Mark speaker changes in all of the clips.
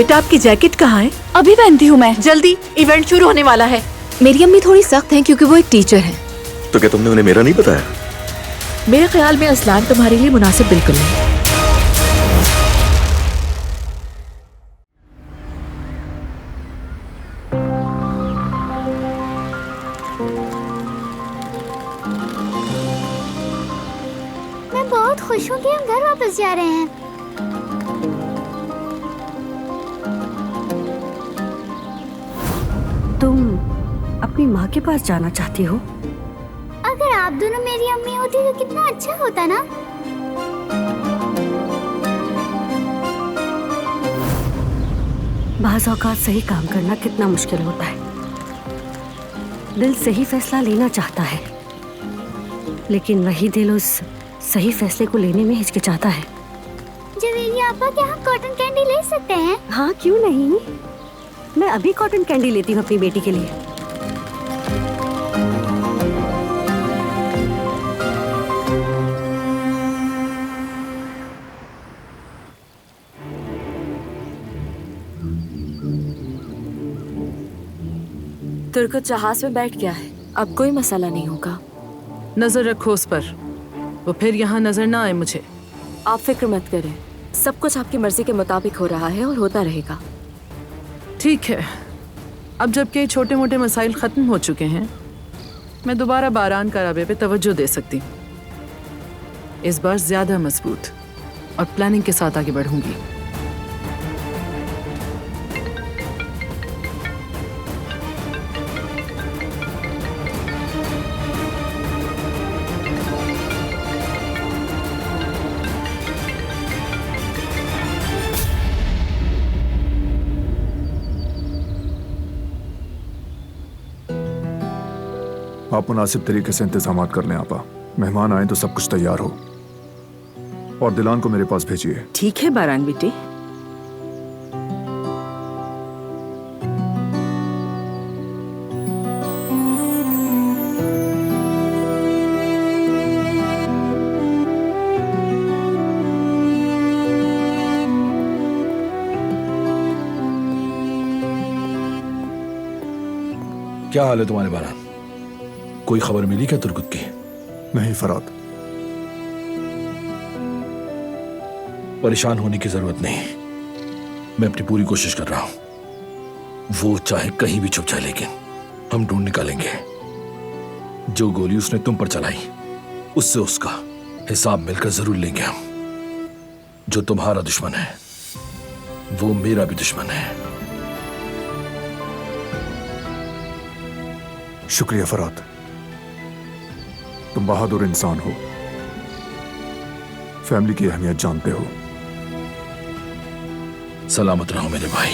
Speaker 1: बेटा आपकी जैकेट कहाँ है?
Speaker 2: अभी पहनती हूँ मैं।
Speaker 1: जल्दी, इवेंट शुरू होने वाला है।
Speaker 2: मेरी अम्मी थोड़ी सख्त हैं क्योंकि वो एक टीचर हैं।
Speaker 3: तो क्या तुमने उन्हें मेरा नहीं बताया?
Speaker 1: मेरे ख्याल में असलान तुम्हारे लिए मुनासिब बिल्कुल नहीं।
Speaker 4: मैं बहुत खुश हूँ कि हम घर वापस जा रहे हैं।
Speaker 5: तुम अपनी माँ के पास जाना चाहती हो?
Speaker 4: अगर आप दोनों मेरी अम्मी होती तो कितना अच्छा होता ना।
Speaker 5: बाज़ औक़ात सही काम करना कितना मुश्किल होता है। दिल सही फैसला लेना चाहता है, लेकिन वही दिल उस सही फैसले को लेने में हिचकिचाता है।
Speaker 4: जवेरी आपा, क्या हम कॉटन कैंडी ले सकते हैं?
Speaker 5: हाँ, क्यों नहीं। मैं अभी कॉटन कैंडी लेती हूँ अपनी बेटी के लिए।
Speaker 2: तुर्क जहाज में बैठ गया है, अब कोई मसला नहीं होगा।
Speaker 1: नजर रखो उस पर, वो फिर यहाँ नजर ना आए मुझे।
Speaker 2: आप फिक्र मत करें, सब कुछ आपकी मर्जी के मुताबिक हो रहा है और होता रहेगा।
Speaker 1: ठीक है, अब जबकि छोटे मोटे मसाइल खत्म हो चुके हैं, मैं दोबारा बारान का राबे पे तवज्जो दे सकती हूँ। इस बार ज्यादा मजबूत और प्लानिंग के साथ आगे बढ़ूंगी।
Speaker 6: आप मुनासिब तरीके से इंतजाम कर लें आपा। मेहमान आए तो सब कुछ तैयार हो, और दिलान को मेरे पास भेजिए।
Speaker 7: ठीक है बारान बेटी।
Speaker 3: क्या हाल है तुम्हारे बारान? कोई खबर मिली क्या तुर्क की?
Speaker 6: नहीं फराद,
Speaker 3: परेशान होने की जरूरत नहीं, मैं अपनी पूरी कोशिश कर रहा हूं। वो चाहे कहीं भी छुप जाए, लेकिन हम ढूंढ निकालेंगे। जो गोली उसने तुम पर चलाई, उससे उसका हिसाब मिलकर जरूर लेंगे हम। जो तुम्हारा दुश्मन है, वो मेरा भी दुश्मन है।
Speaker 6: शुक्रिया फराद, तुम बहादुर इंसान हो, फैमिली की अहमियत जानते हो।
Speaker 3: सलामत रहो मेरे भाई।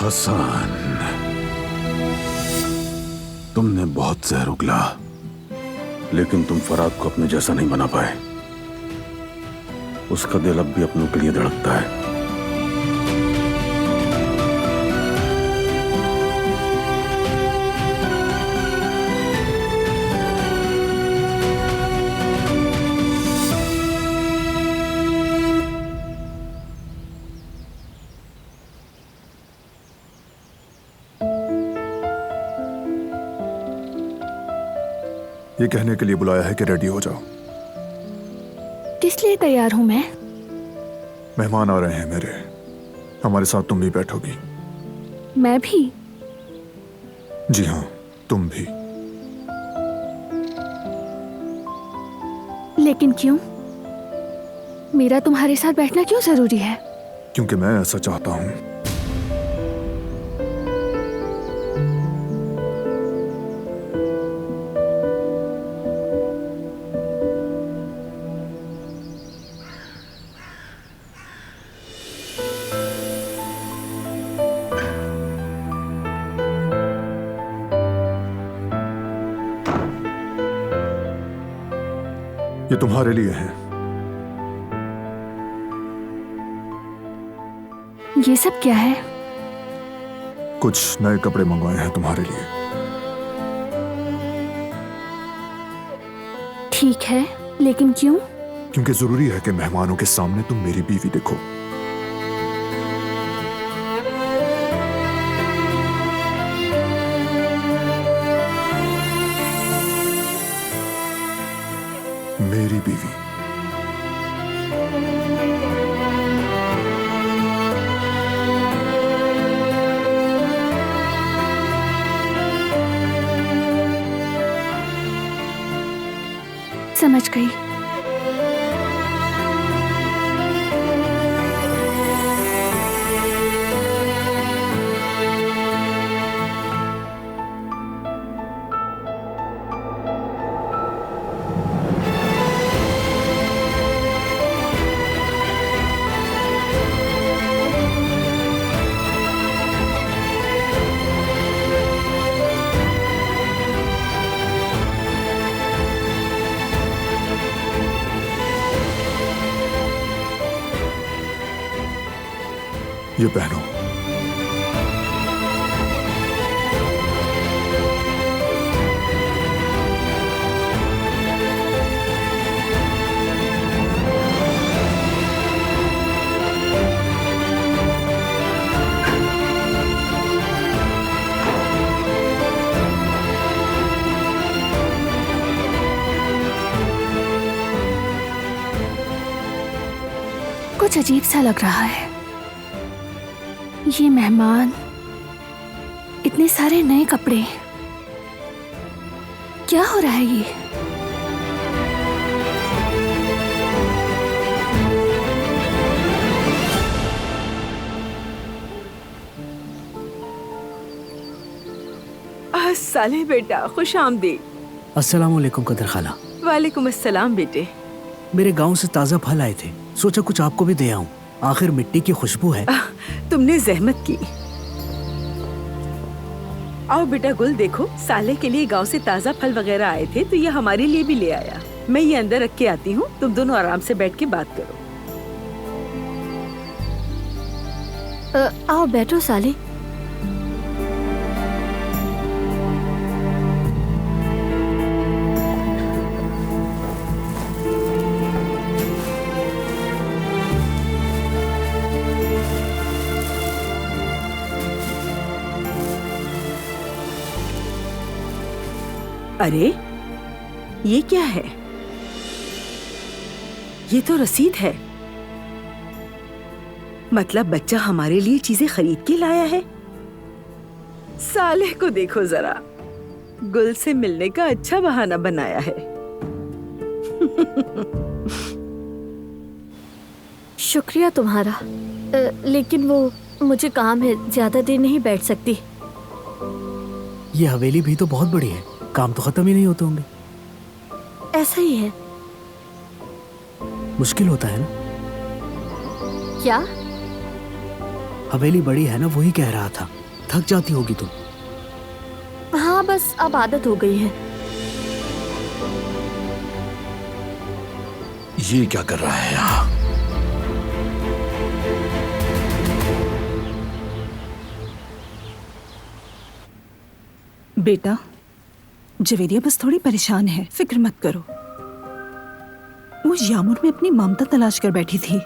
Speaker 8: हसन, तुमने बहुत जहर उगला, लेकिन तुम फराद को अपने जैसा नहीं बना पाए। उसका दिल अब भी अपनों के लिए धड़कता है।
Speaker 6: ये कहने के लिए बुलाया है कि रेडी हो जाओ।
Speaker 2: किस लिए तैयार हूँ मैं?
Speaker 6: मेहमान आ रहे हैं मेरे, हमारे साथ तुम भी बैठोगी।
Speaker 2: मैं भी?
Speaker 6: जी हाँ, तुम भी।
Speaker 2: लेकिन क्यों? मेरा तुम्हारे साथ बैठना क्यों जरूरी है?
Speaker 6: क्योंकि मैं ऐसा चाहता हूं। ये तुम्हारे लिए है।
Speaker 2: ये सब क्या है?
Speaker 6: कुछ नए कपड़े मंगवाए हैं तुम्हारे लिए।
Speaker 7: ठीक है, लेकिन क्यों?
Speaker 6: क्योंकि जरूरी है कि मेहमानों के सामने तुम मेरी बीवी देखो। मेरी बीवी।
Speaker 7: समझ गई।
Speaker 6: ये पहनो।
Speaker 7: कुछ अजीब सा लग रहा है। ये मेहमान, इतने सारे नए कपड़े, क्या हो रहा है ये?
Speaker 9: साले बेटा, खुश आमदीद।
Speaker 10: अस्सलाम वालेकुम कदर खाला।
Speaker 9: वालेकुम अस्सलाम बेटे।
Speaker 10: मेरे गांव से ताज़ा फल आए थे, सोचा कुछ आपको भी दे आऊं। आखिर मिट्टी की खुशबू है।
Speaker 9: तुमने जहमत की। आओ बेटा, गुल देखो, साले के लिए गांव से ताज़ा फल वगैरह आए थे तो ये हमारे लिए भी ले आया। मैं ये अंदर रख के आती हूँ, तुम दोनों आराम से बैठ के बात करो।
Speaker 7: आओ बैठो साले।
Speaker 9: अरे ये क्या है? ये तो रसीद है। मतलब बच्चा हमारे लिए चीजें खरीद के लाया है। साले को देखो जरा, गुल से मिलने का अच्छा बहाना बनाया है।
Speaker 7: शुक्रिया तुम्हारा, लेकिन वो मुझे काम है, ज्यादा देर नहीं बैठ सकती।
Speaker 10: ये हवेली भी तो बहुत बड़ी है, काम तो खत्म ही नहीं होते होंगे।
Speaker 7: ऐसा ही है।
Speaker 10: मुश्किल होता है ना?
Speaker 7: क्या?
Speaker 10: हवेली बड़ी है ना, वही कह रहा था। थक जाती होगी तुम।
Speaker 7: हाँ, बस अब आदत हो गई है।
Speaker 3: ये क्या कर रहा है यहाँ?
Speaker 9: बेटा, जवेरिया बस थोड़ी परेशान है, फिक्र मत करो। वो यामुर में अपनी ममता तलाश कर बैठी थी।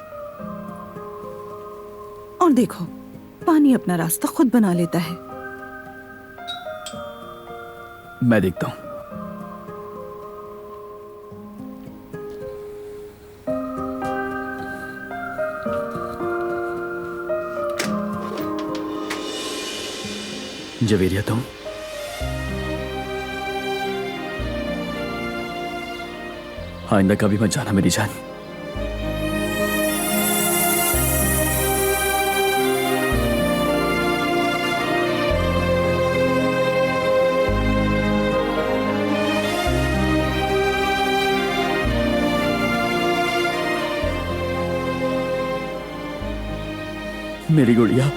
Speaker 9: और देखो, पानी अपना रास्ता खुद बना लेता है।
Speaker 10: मैं देखता हूँ। जवेरिया, तुम आइंदा कभी मत जाना मेरी जान। मेरी गुड़िया।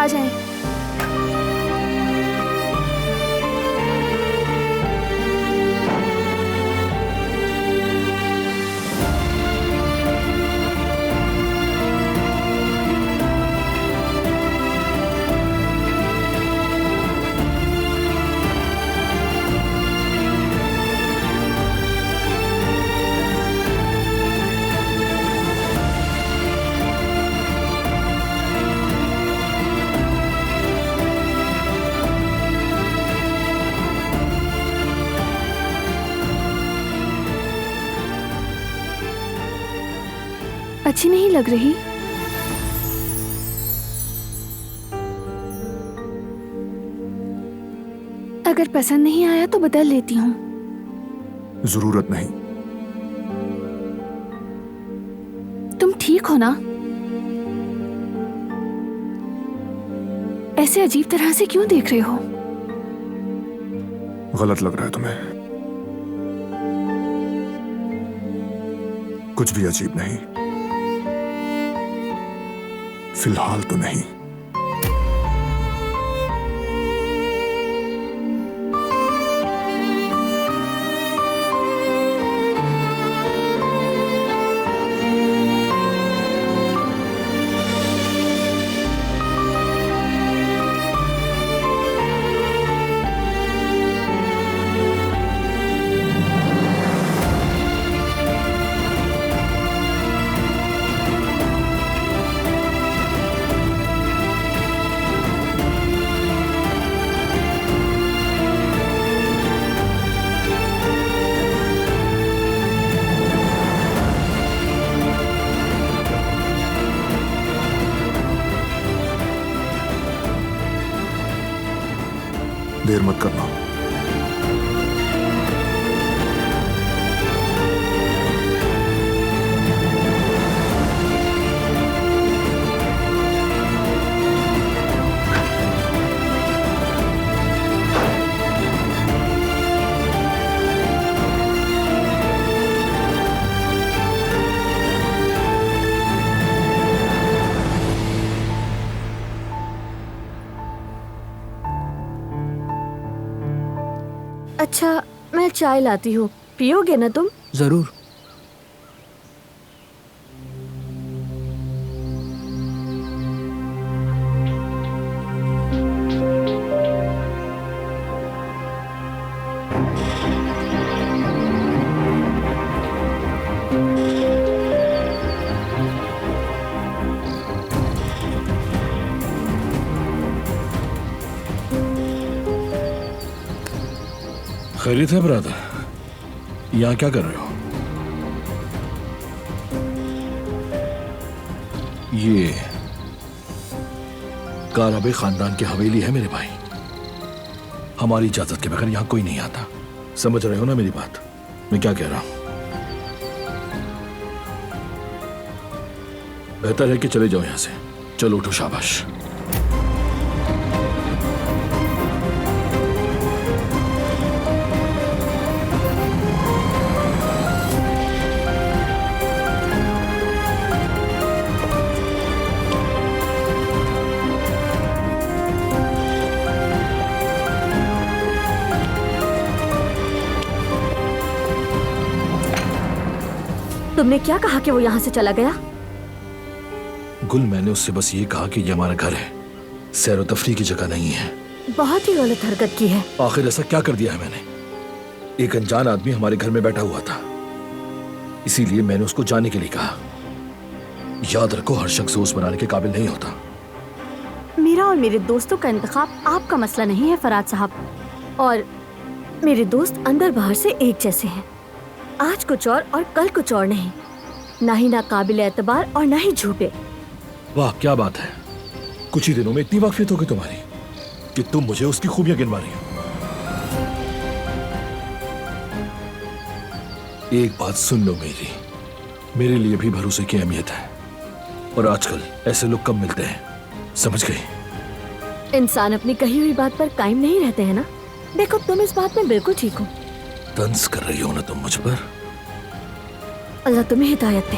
Speaker 7: आ जाएं। अच्छी नहीं लग रही। अगर पसंद नहीं आया तो बदल लेती हूँ।
Speaker 6: जरूरत नहीं।
Speaker 7: तुम ठीक हो ना? ऐसे अजीब तरह से क्यों देख रहे हो?
Speaker 6: गलत लग रहा है तुम्हें? कुछ भी अजीब नहीं, फिलहाल तो नहीं। देर मत करना।
Speaker 2: अच्छा, मैं चाय लाती हूँ, पियोगे ना तुम?
Speaker 10: जरूर।
Speaker 3: खैरियत है ब्रदर? यहाँ क्या कर रहे हो? ये काराबे खानदान की हवेली है मेरे भाई। हमारी इजाजत के बगैर यहाँ कोई नहीं आता। समझ रहे हो ना मेरी बात? मैं क्या कह रहा हूं? बेहतर है कि चले जाओ यहां से। चलो उठो, शाबाश।
Speaker 2: तुमने क्या कहा कि वो यहाँ से चला गया?
Speaker 3: गुल, मैंने उससे बस ये कहा कि ये हमारा घर है, सैर व तफरीह की जगह नहीं है।
Speaker 2: बहुत ही गलत हरकत की है।
Speaker 3: आखिर ऐसा क्या कर दिया है मैंने? एक अनजान आदमी हमारे घर में बैठा हुआ था, इसीलिए मैंने उसको जाने के लिए कहा। याद रखो, हर शख्स दोस्त बनाने के काबिल नहीं होता।
Speaker 2: मेरा और मेरे दोस्तों का इंतखाब आपका मसला नहीं है फराज साहब, और मेरे दोस्त अंदर बाहर से एक जैसे हैं। आज कुछ और कल कुछ और नहीं, ना ही नाकाबिल एतबार और ना ही झूठे।
Speaker 3: वाह, क्या बात है। कुछ ही दिनों में इतनी वाकफियत हो गई तुम्हारी कि तुम मुझे उसकी खूबियां गिनवा रही हो। एक बात सुन लो मेरी, मेरे लिए भी भरोसे की अहमियत है, और आजकल ऐसे लोग कम मिलते हैं, समझ गई?
Speaker 2: इंसान अपनी कही हुई बात पर कायम नहीं रहते हैं ना। देखो, तुम इस बात में बिल्कुल ठीक हो।
Speaker 3: तंज कर रही हो ना तुम मुझ पर?
Speaker 2: अल्लाह तुम्हें हिदायत दे।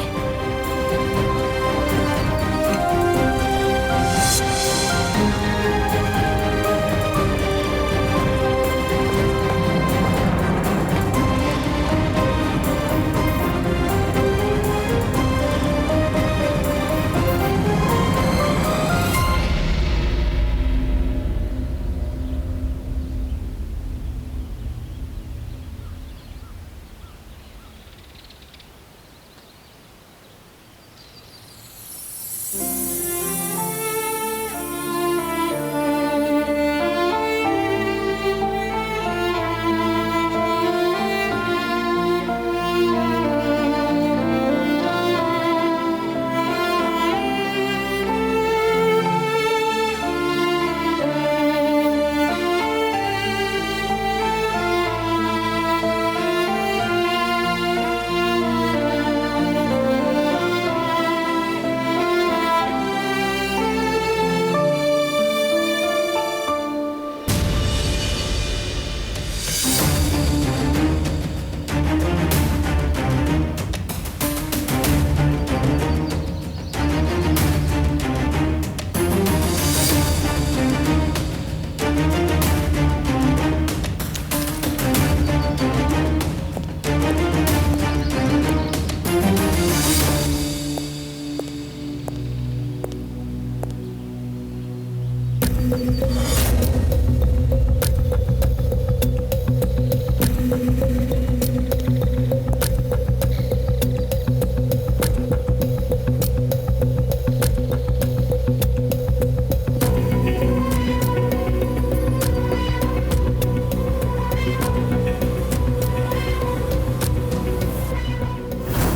Speaker 6: मैं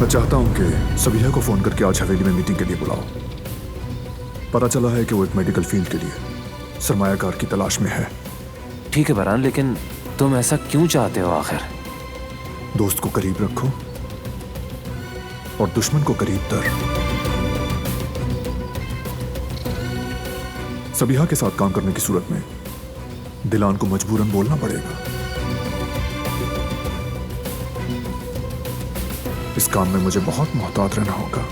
Speaker 6: चाहता हूं कि सबीहा को फोन करके आज हवेली में मीटिंग के लिए बुलाओ। पता चला है कि वो एक मेडिकल फील्ड के लिए सरमायाकार की तलाश में है।
Speaker 11: ठीक है बरहान, लेकिन तुम ऐसा क्यों चाहते हो आखिर?
Speaker 6: दोस्त को करीब रखो और दुश्मन को करीब तर। सबीहा के साथ काम करने की सूरत में दिलान को मजबूरन बोलना पड़ेगा। इस काम में मुझे बहुत मोहतात रहना होगा।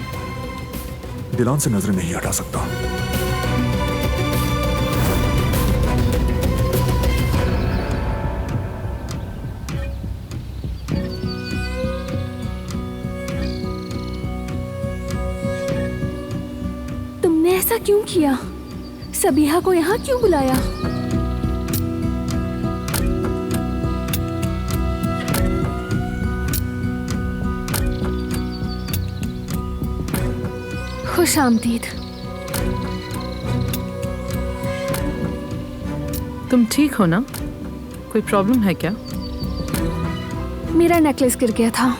Speaker 6: दिलान से नजरें नहीं हटा सकता।
Speaker 7: तुमने ऐसा क्यों किया? सबीहा को यहाँ क्यों बुलाया? खुश आमदीद।
Speaker 1: तुम ठीक हो ना? कोई प्रॉब्लम है क्या?
Speaker 7: मेरा नेकलेस गिर गया था।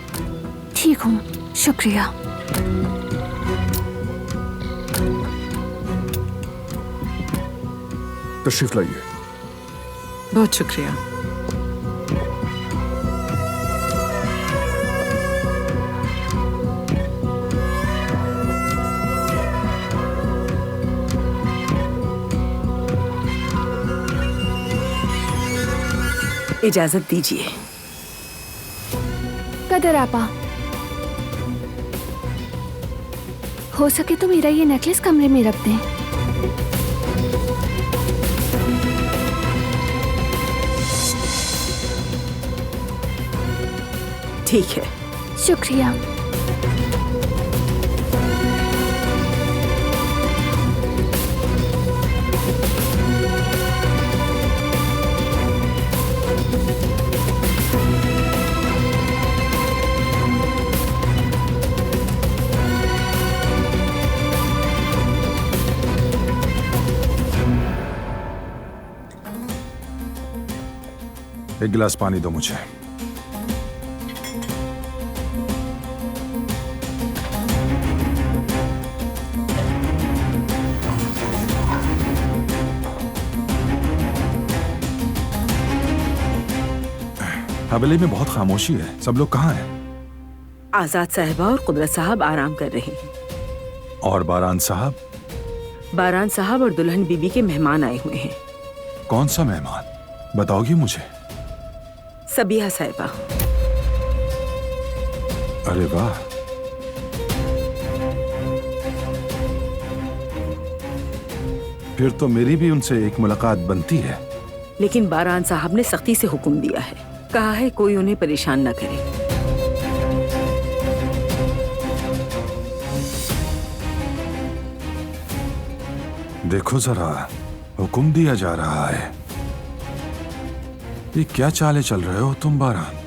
Speaker 7: ठीक हूँ, शुक्रिया।
Speaker 6: तशरीफ लाइए।
Speaker 1: बहुत शुक्रिया।
Speaker 9: इजाजत दीजिए।
Speaker 7: कदर आपा, हो सके तो मेरा ये नेकलेस कमरे में रख दें।
Speaker 9: ठीक है।
Speaker 7: शुक्रिया।
Speaker 6: एक गिलास पानी दो मुझे। हवेली में बहुत खामोशी है। सब लोग कहाँ हैं?
Speaker 9: आजाद साहिबा और कुदरत साहब आराम कर रहे हैं।
Speaker 6: और बारान साहब?
Speaker 9: बारान साहब और दुल्हन बीबी के मेहमान आए हुए हैं।
Speaker 6: कौन सा मेहमान? बताओगी मुझे?
Speaker 9: सबीहा साहिबा।
Speaker 6: अरे वाह। फिर तो मेरी भी उनसे एक मुलाकात बनती है।
Speaker 9: लेकिन बारान साहब ने सख्ती से हुक्म दिया है, कहा है कोई उन्हें परेशान न करे।
Speaker 6: देखो जरा, हुक्म दिया जा रहा है। ये क्या चाले चल रहे हो तुम बारान?